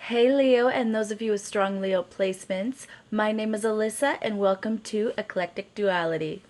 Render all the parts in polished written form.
Hey Leo, and those of you with strong Leo placements, my name is Alyssa, and welcome to Eclectic Duality.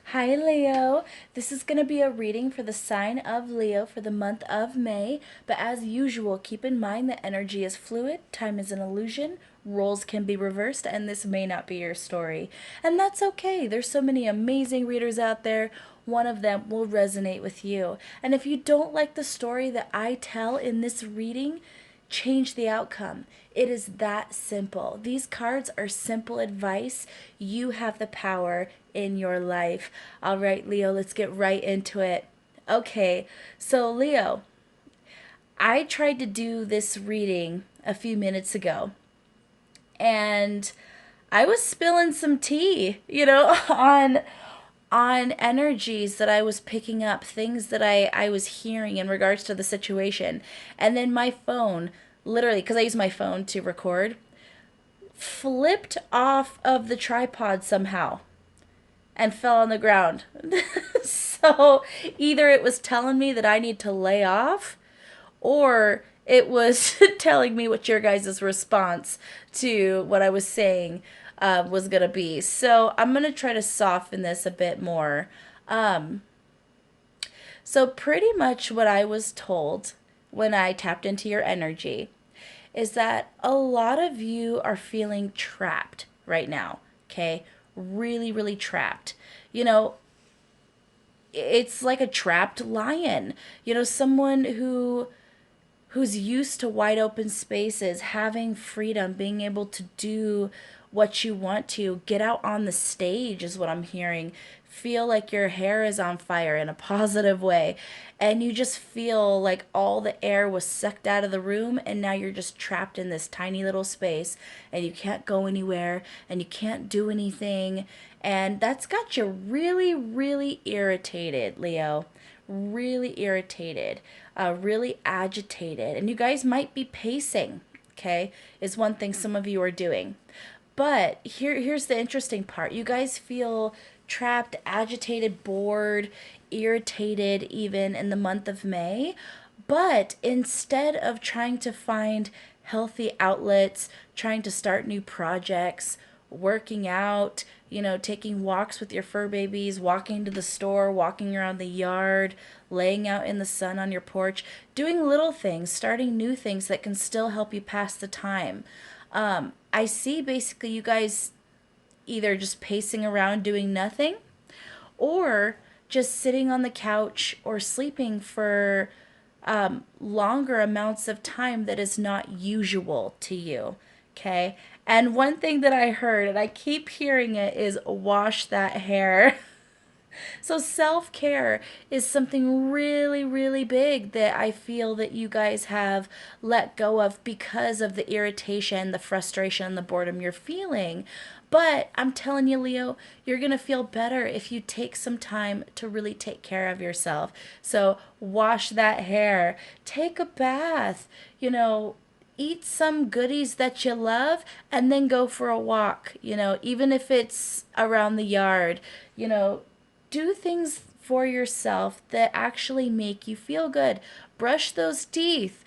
Hi Leo, this is going to be a reading for the sign of Leo for the month of May, but as usual, keep in mind that energy is fluid, time is an illusion, roles can be reversed, and this may not be your story. And that's okay, there's so many amazing readers out there. One of them will resonate with you. And if you don't like the story that I tell in this reading, change the outcome. It is that simple. These cards are simple advice. You have the power in your life. All right, Leo, let's get right into it. Okay, so Leo, I tried to do this reading a few minutes ago, and I was spilling some tea, on energies that I was picking up, things that I was hearing in regards to the situation. And then my phone, literally, because I use my phone to record, flipped off of the tripod somehow and fell on the ground. So either it was telling me that I need to lay off, or it was telling me what your guys' response to what I was saying was going to be. So I'm going to try to soften this a bit more. Um, so, pretty much what I was told when I tapped into your energy is that a lot of you are feeling trapped right now, okay? Really, really trapped. You know, it's like a trapped lion. Someone who's used to wide open spaces, having freedom, being able to do what you want to, get out on the stage is what I'm hearing. Feel like your hair is on fire in a positive way. And you just feel like all the air was sucked out of the room, and now you're just trapped in this tiny little space, and you can't go anywhere, and you can't do anything. And that's got you really, really irritated, Leo. Really irritated, really agitated. And you guys might be pacing, okay, is one thing some of you are doing. But here's the interesting part. You guys feel trapped, agitated, bored, irritated even in the month of May. But instead of trying to find healthy outlets, trying to start new projects, working out, taking walks with your fur babies, walking to the store, walking around the yard, laying out in the sun on your porch, doing little things, starting new things that can still help you pass the time. I see basically you guys either just pacing around doing nothing, or just sitting on the couch or sleeping for longer amounts of time that is not usual to you. Okay. And one thing that I heard, and I keep hearing it, is wash that hair. So self care is something really, really big that I feel that you guys have let go of because of the irritation, the frustration, the boredom you're feeling. But I'm telling you, Leo, you're going to feel better if you take some time to really take care of yourself. So wash that hair, take a bath, eat some goodies that you love, and then go for a walk, even if it's around the yard, do things for yourself that actually make you feel good. Brush those teeth.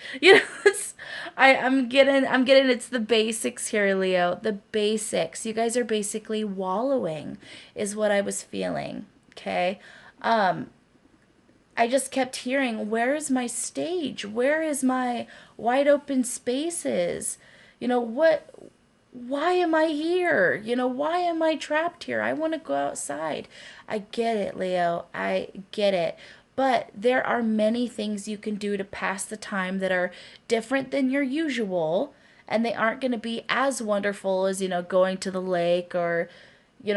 I'm getting it's the basics here, Leo. The basics. You guys are basically wallowing is what I was feeling. Okay? I just kept hearing, where is my stage? Where is my wide open spaces? What why am I here? Why am I trapped here? I want to go outside. I get it, Leo. I get it. But there are many things you can do to pass the time that are different than your usual, and they aren't going to be as wonderful as, going to the lake or,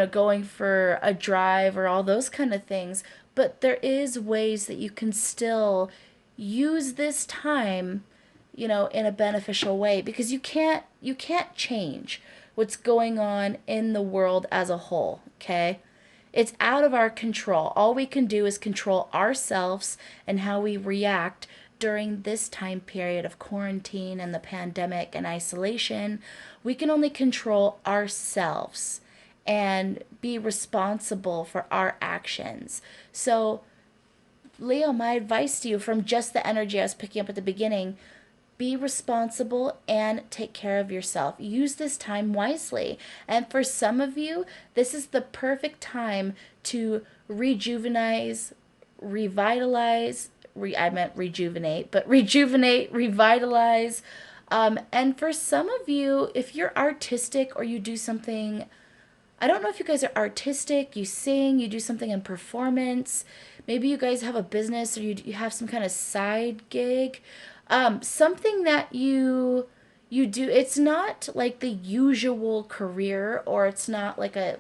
going for a drive or all those kind of things. But there is ways that you can still use this time, in a beneficial way, because you can't change what's going on in the world as a whole, okay? It's out of our control. All we can do is control ourselves and how we react during this time period of quarantine and the pandemic and isolation. We can only control ourselves and be responsible for our actions. So Leo, my advice to you from just the energy I was picking up at the beginning, be responsible and take care of yourself. Use this time wisely. And for some of you, this is the perfect time to rejuvenate, revitalize, I meant rejuvenate, but rejuvenate, revitalize. And for some of you, if you're artistic or you do something, I don't know if you guys are artistic, you sing, you do something in performance. Maybe you guys have a business or you have some kind of side gig. Something that you do, it's not like the usual career, or it's not like a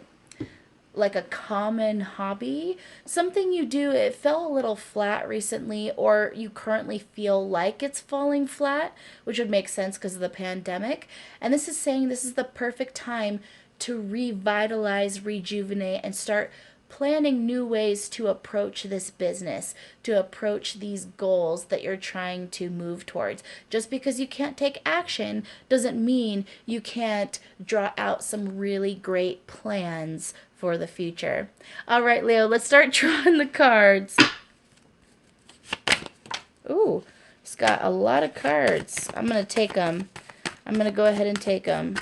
common hobby. Something you do, it fell a little flat recently, or you currently feel like it's falling flat, which would make sense because of the pandemic. And this is saying this is the perfect time to revitalize, rejuvenate, and start planning new ways to approach this business, to approach these goals that you're trying to move towards. Just because you can't take action doesn't mean you can't draw out some really great plans for the future. All right, Leo, let's start drawing the cards. Ooh, it's got a lot of cards. I'm going to take them. I'm going to go ahead and take them.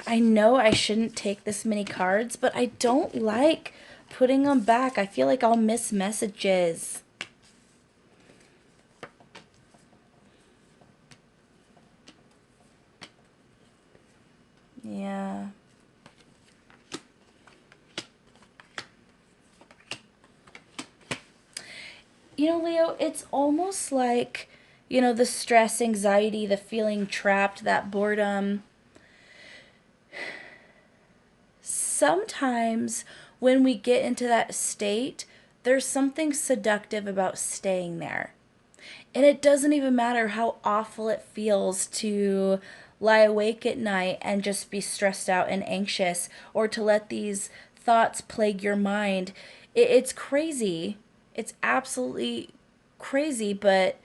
I know I shouldn't take this many cards, but I don't like putting them back. I feel like I'll miss messages. Yeah. You know, Leo, it's almost like, the stress, anxiety, the feeling trapped, that boredom. Sometimes when we get into that state, there's something seductive about staying there. And it doesn't even matter how awful it feels to lie awake at night and just be stressed out and anxious, or to let these thoughts plague your mind. It's crazy. It's absolutely crazy, but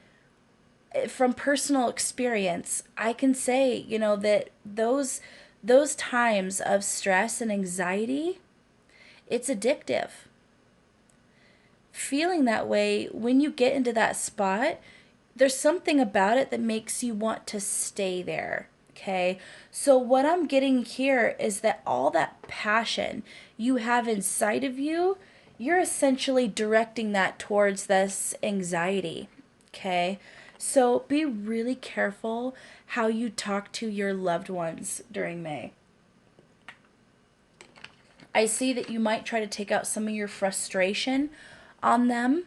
from personal experience, I can say, that those times of stress and anxiety, it's addictive. Feeling that way, when you get into that spot, there's something about it that makes you want to stay there. Okay. So, what I'm getting here is that all that passion you have inside of you, you're essentially directing that towards this anxiety. Okay. So, be really careful how you talk to your loved ones during May. I see that you might try to take out some of your frustration on them,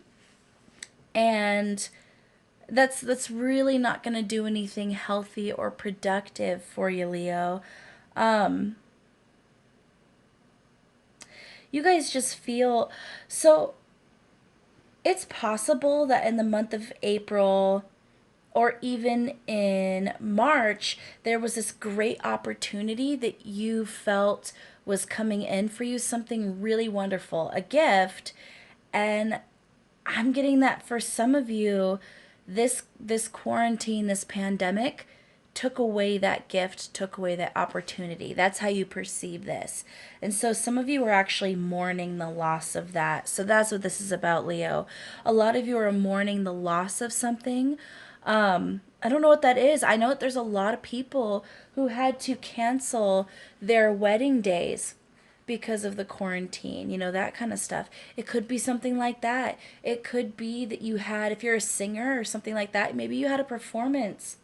and that's really not going to do anything healthy or productive for you, Leo. Um, you guys just feel so. It's possible that in the month of April or even in March, there was this great opportunity that you felt was coming in for you, something really wonderful, a gift. And I'm getting that for some of you, this quarantine, this pandemic took away that gift, took away that opportunity. That's how you perceive this. And so some of you are actually mourning the loss of that. So that's what this is about, Leo. A lot of you are mourning the loss of something. I don't know what that is. I know that there's a lot of people who had to cancel their wedding days because of the quarantine, that kind of stuff. It could be something like that. It could be that you had, if you're a singer or something like that, maybe you had a performance.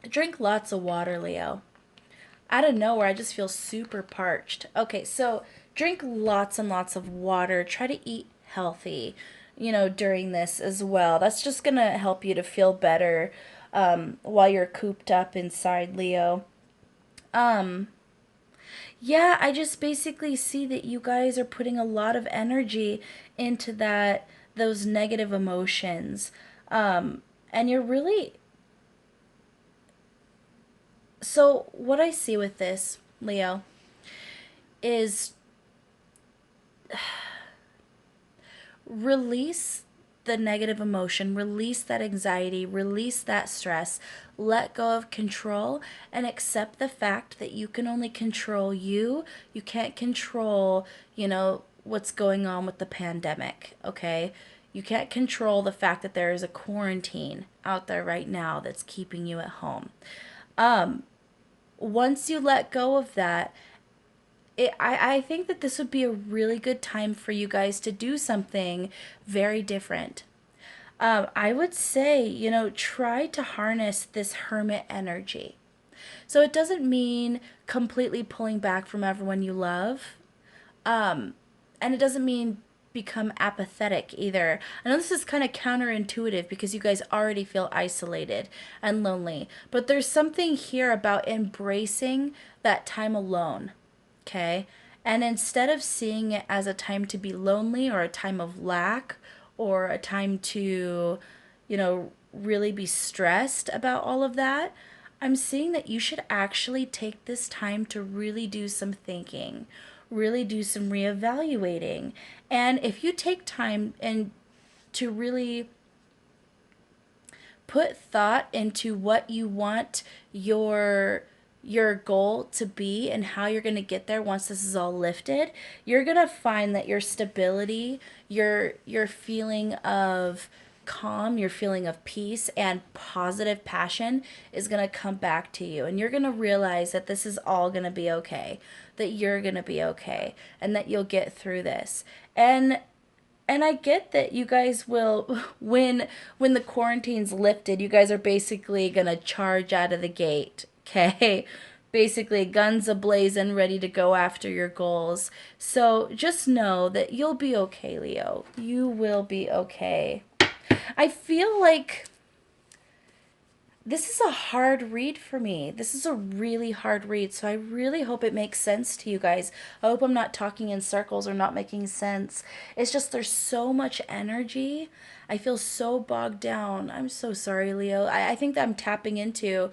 Drink lots of water, Leo. Out of nowhere, I just feel super parched. Okay, so drink lots and lots of water. Try to eat healthy, during this as well. That's just going to help you to feel better while you're cooped up inside, Leo. Yeah, I just basically see that you guys are putting a lot of energy into those negative emotions. And you're really, so what I see with this, Leo, is release the negative emotion, release that anxiety, release that stress, let go of control, and accept the fact that you can only control you. You can't control, what's going on with the pandemic, okay? You can't control the fact that there is a quarantine out there right now that's keeping you at home. Once you let go of that, I think that this would be a really good time for you guys to do something very different. I would say, try to harness this hermit energy. So it doesn't mean completely pulling back from everyone you love. And it doesn't mean become apathetic either. I know this is kind of counterintuitive because you guys already feel isolated and lonely, but there's something here about embracing that time alone, okay? And instead of seeing it as a time to be lonely or a time of lack or a time to, really be stressed about all of that, I'm seeing that you should actually take this time to really do some thinking, really do some reevaluating. And if you take time and to really put thought into what you want your goal to be and how you're going to get there once this is all lifted, you're going to find that your stability, your feeling of calm, your feeling of peace and positive passion is going to come back to you, and you're going to realize that this is all going to be okay, that you're going to be okay, and that you'll get through this. And I get that you guys will, when the quarantine's lifted, you guys are basically gonna charge out of the gate, okay? Basically, guns ablaze and ready to go after your goals. So just know that you'll be okay, Leo. You will be okay. I feel like this is a hard read for me. This is a really hard read, so I really hope it makes sense to you guys. I hope I'm not talking in circles or not making sense. It's just there's so much energy. I feel so bogged down. I'm so sorry, Leo. I think that I'm tapping into,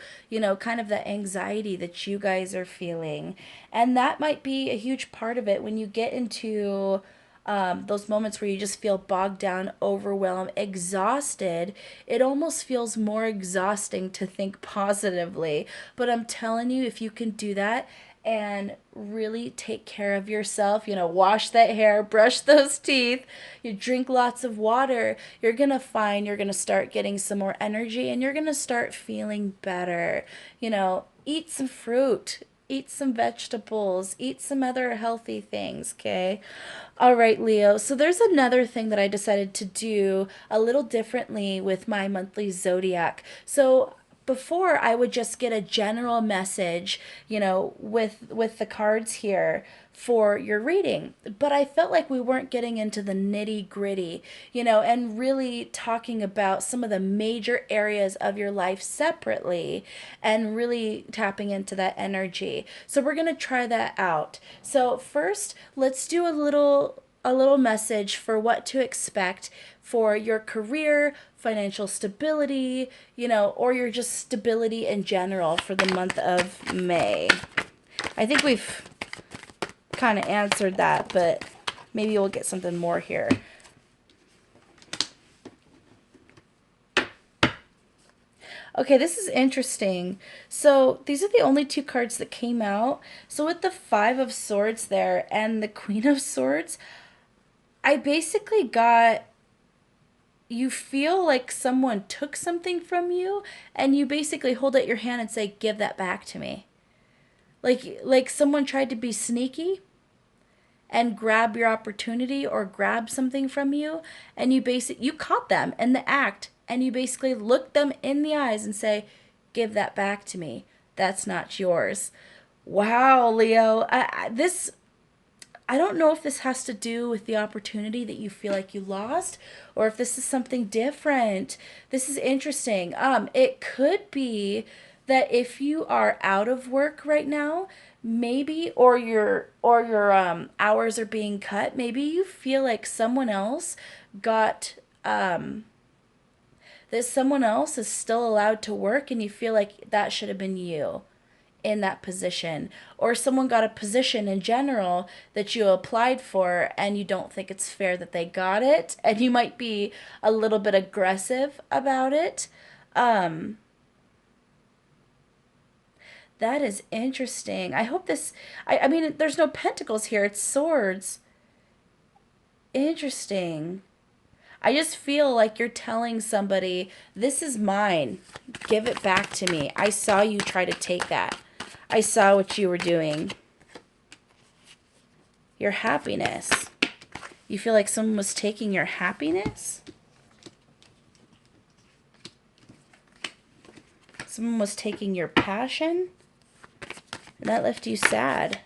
kind of the anxiety that you guys are feeling. And that might be a huge part of it when you get into those moments where you just feel bogged down, overwhelmed, exhausted. It almost feels more exhausting to think positively. But I'm telling you, if you can do that and really take care of yourself, wash that hair, brush those teeth, you drink lots of water, you're going to find you're going to start getting some more energy and you're going to start feeling better. Eat some fruit, eat some vegetables, eat some other healthy things, okay? All right, Leo. So there's another thing that I decided to do a little differently with my monthly zodiac. So before I would just get a general message, with the cards here for your reading. But I felt like we weren't getting into the nitty-gritty, and really talking about some of the major areas of your life separately and really tapping into that energy. So we're going to try that out. So first, let's do a little message for what to expect for your career, financial stability, or your just stability in general for the month of May. I think we've kind of answered that, but maybe we'll get something more here. Okay, this is interesting. So these are the only two cards that came out. So with the Five of Swords there and the Queen of Swords, I basically got, you feel like someone took something from you and you basically hold out your hand and say, give that back to me. Like someone tried to be sneaky and grab your opportunity or grab something from you, and you caught them in the act and you basically look them in the eyes and say, give that back to me. That's not yours. Wow, Leo. I don't know if this has to do with the opportunity that you feel like you lost or if this is something different. This is interesting. It could be that if you are out of work right now, maybe or your hours are being cut, maybe you feel like someone else got that someone else is still allowed to work and you feel like that should have been you in that position, or someone got a position in general that you applied for and you don't think it's fair that they got it, and you might be a little bit aggressive about it. Um, that is interesting. I hope this. I mean, there's no pentacles here, it's swords. Interesting. I just feel like you're telling somebody, this is mine. Give it back to me. I saw you try to take that. I saw what you were doing. Your happiness. You feel like someone was taking your happiness? Someone was taking your passion? And that left you sad.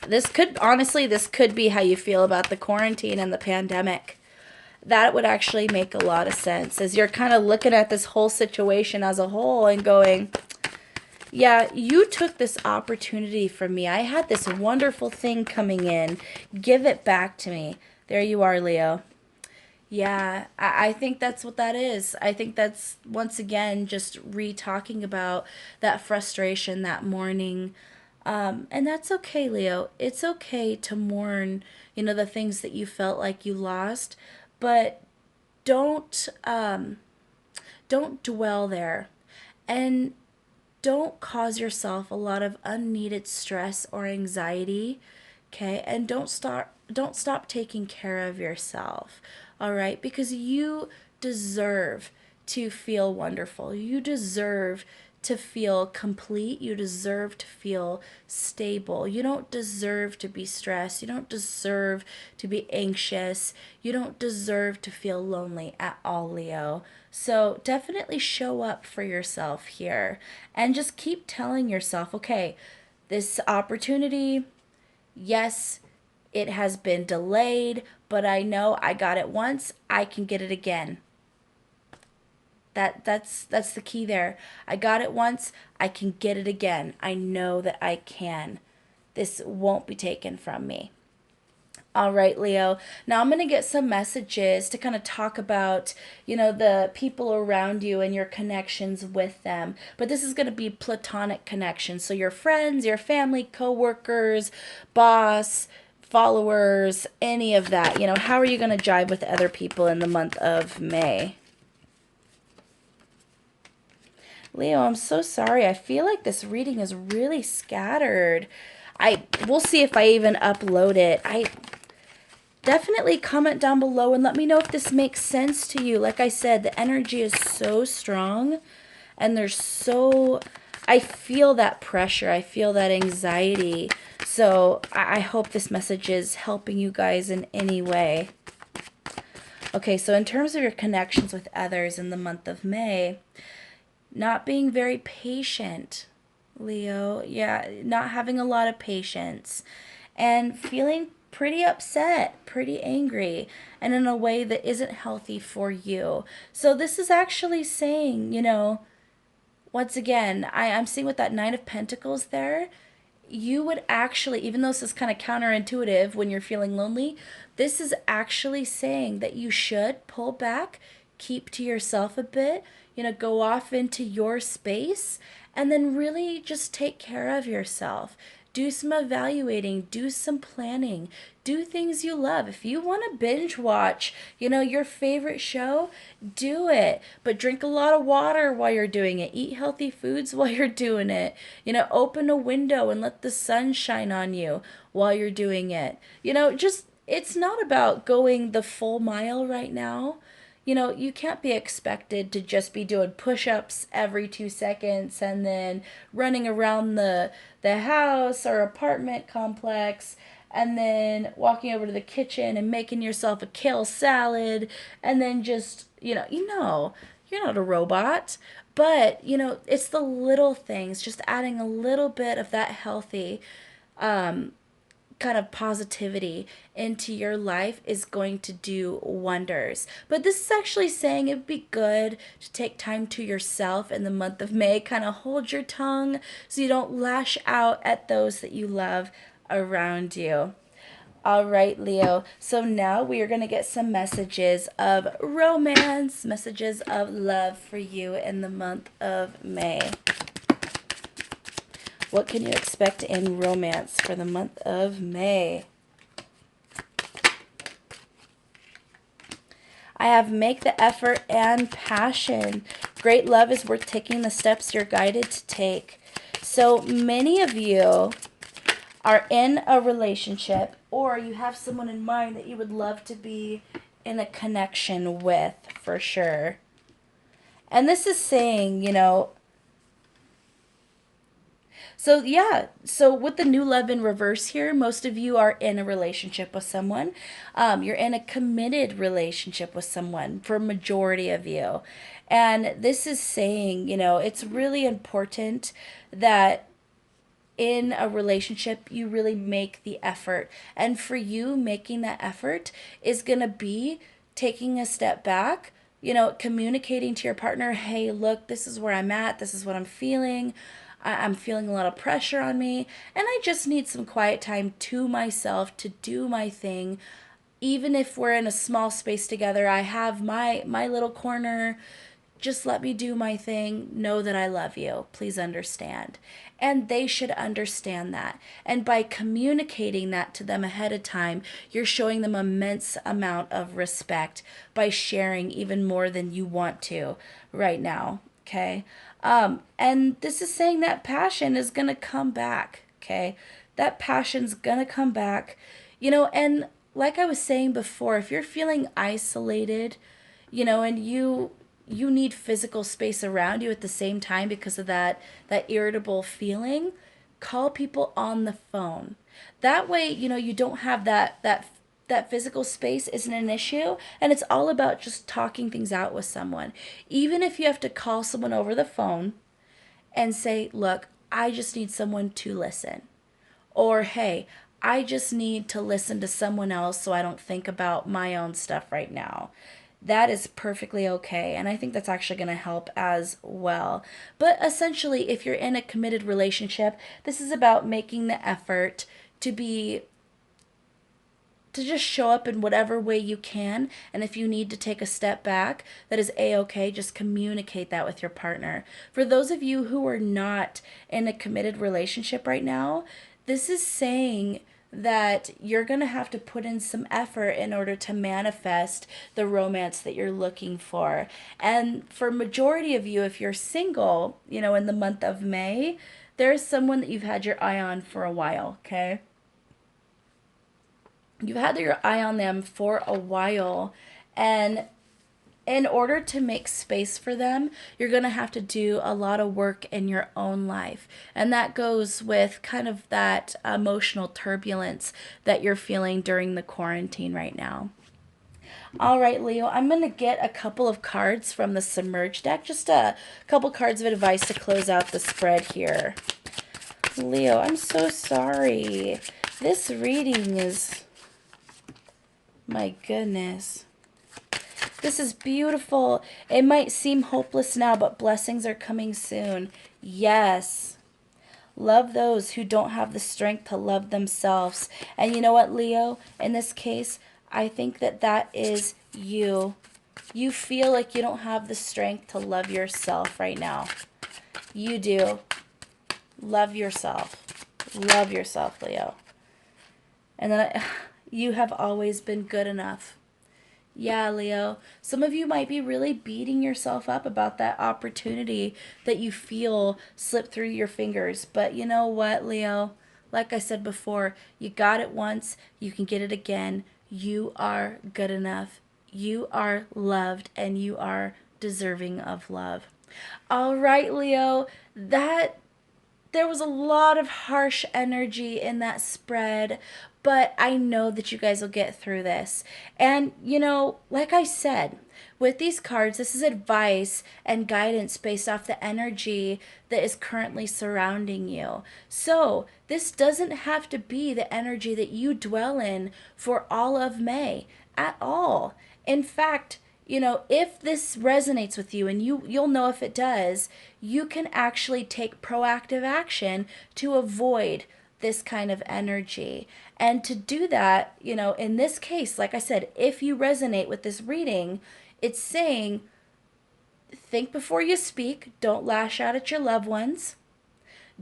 This could be how you feel about the quarantine and the pandemic. That would actually make a lot of sense, as you're kind of looking at this whole situation as a whole and going, yeah, you took this opportunity from me. I had this wonderful thing coming in. Give it back to me. There you are, Leo. Yeah, I think that's what that is. I think that's, once again, just re-talking about that frustration that morning. And that's okay, Leo. It's okay to mourn, the things that you felt like you lost, but don't don't dwell there, and don't cause yourself a lot of unneeded stress or anxiety. Okay, and don't stop taking care of yourself. All right, because you deserve to feel wonderful. You deserve to feel complete. You deserve to feel stable. You don't deserve to be stressed. You don't deserve to be anxious. You don't deserve to feel lonely at all, Leo. So definitely show up for yourself here and just keep telling yourself, okay, this opportunity, yes, it has been delayed, but I know I got it once, I can get it again. That's the key there. I got it once, I can get it again. I know that I can. This won't be taken from me. All right, Leo. Now I'm going to get some messages to kind of talk about, the people around you and your connections with them. But this is going to be platonic connections. So your friends, your family, coworkers, boss, followers, any of that. How are you going to jive with other people in the month of May? Leo, I'm so sorry. I feel like this reading is really scattered. We'll see if I even upload it. I definitely comment down below and let me know if this makes sense to you. Like I said, the energy is so strong, and I feel that pressure. I feel that anxiety. So I hope this message is helping you guys in any way. Okay, so in terms of your connections with others in the month of May, not being very patient, Leo. Yeah, not having a lot of patience and feeling pretty upset, pretty angry, and in a way that isn't healthy for you. So this is actually saying, once again, I'm seeing with that Nine of Pentacles there, you would actually, even though this is kind of counterintuitive when you're feeling lonely, this is actually saying that you should pull back, keep to yourself a bit, go off into your space, and then really just take care of yourself. Do some evaluating, do some planning, do things you love. If you want to binge watch, your favorite show, do it. But drink a lot of water while you're doing it. Eat healthy foods while you're doing it. Open a window and let the sun shine on you while you're doing it. Just, it's not about going the full mile right now. You can't be expected to just be doing push-ups every 2 seconds and then running around the house or apartment complex and then walking over to the kitchen and making yourself a kale salad and then just, you're not a robot. But, it's the little things, just adding a little bit of that healthy kind of positivity into your life is going to do wonders. But this is actually saying it'd be good to take time to yourself in the month of May. Kind of hold your tongue so you don't lash out at those that you love around you. All right, Leo. So now we are going to get some messages of romance, messages of love for you in the month of May. What can you expect in romance for the month of May? I have make the effort and passion. Great love is worth taking the steps you're guided to take. So many of you are in a relationship, or you have someone in mind that you would love to be in a connection with, for sure. And this is saying, so yeah, so with the new love in reverse here, most of you are in a relationship with someone. You're in a committed relationship with someone for majority of you. And this is saying, it's really important that in a relationship you really make the effort. And for you, making that effort is going to be taking a step back, communicating to your partner, hey, look, this is where I'm at, this is what I'm feeling. I'm feeling a lot of pressure on me, and I just need some quiet time to myself to do my thing. Even if we're in a small space together, I have my little corner. Just let me do my thing. Know that I love you. Please understand. And they should understand that. And by communicating that to them ahead of time, you're showing them immense amount of respect by sharing even more than you want to right now. Okay. And this is saying that passion is going to come back. Okay. That passion's going to come back. And like I was saying before, if you're feeling isolated, and you need physical space around you at the same time because of that irritable feeling, call people on the phone. That way, you don't have that physical space isn't an issue, and it's all about just talking things out with someone. Even if you have to call someone over the phone and say, look, I just need someone to listen. Or, hey, I just need to listen to someone else so I don't think about my own stuff right now. That is perfectly okay. And I think that's actually going to help as well. But essentially, if you're in a committed relationship, this is about making the effort to be to just show up in whatever way you can. And if you need to take a step back, that is a-okay. Just communicate that with your partner. For those of you who are not in a committed relationship right now, this is saying that you're going to have to put in some effort in order to manifest the romance that you're looking for. And for majority of you, if you're single, in the month of May, there's someone that you've had your eye on for a while, okay? You've had your eye on them for a while, and in order to make space for them, you're going to have to do a lot of work in your own life. And that goes with kind of that emotional turbulence that you're feeling during the quarantine right now. All right, Leo, I'm going to get a couple of cards from the Submerged deck, just a couple cards of advice to close out the spread here. Leo, I'm so sorry. This reading is... my goodness. This is beautiful. It might seem hopeless now, but blessings are coming soon. Yes. Love those who don't have the strength to love themselves. And you know what, Leo? In this case, I think that is you. You feel like you don't have the strength to love yourself right now. You do. Love yourself. Love yourself, Leo. And then you have always been good enough. Yeah, Leo. Some of you might be really beating yourself up about that opportunity that you feel slip through your fingers. But you know what, Leo? Like I said before, you got it once, you can get it again. You are good enough. You are loved, and you are deserving of love. All right, Leo. There was a lot of harsh energy in that spread, but I know that you guys will get through this. And, like I said, with these cards, this is advice and guidance based off the energy that is currently surrounding you. So, this doesn't have to be the energy that you dwell in for all of May at all. In fact, if this resonates with you, and you'll know if it does, you can actually take proactive action to avoid this kind of energy. And to do that, in this case, like I said, if you resonate with this reading, it's saying, think before you speak, don't lash out at your loved ones,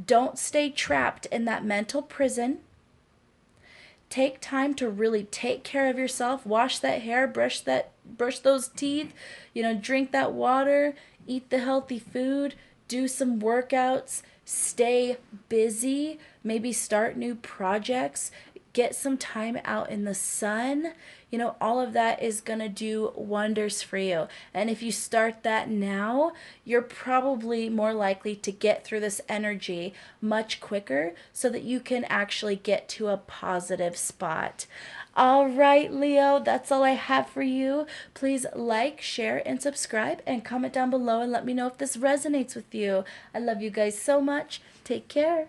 don't stay trapped in that mental prison. Take time to really take care of yourself. Wash that hair, brush those teeth, drink that water, eat the healthy food, do some workouts, stay busy, maybe start new projects, get some time out in the sun. All of that is going to do wonders for you. And if you start that now, you're probably more likely to get through this energy much quicker so that you can actually get to a positive spot. All right, Leo, that's all I have for you. Please like, share, and subscribe, and comment down below and let me know if this resonates with you. I love you guys so much. Take care.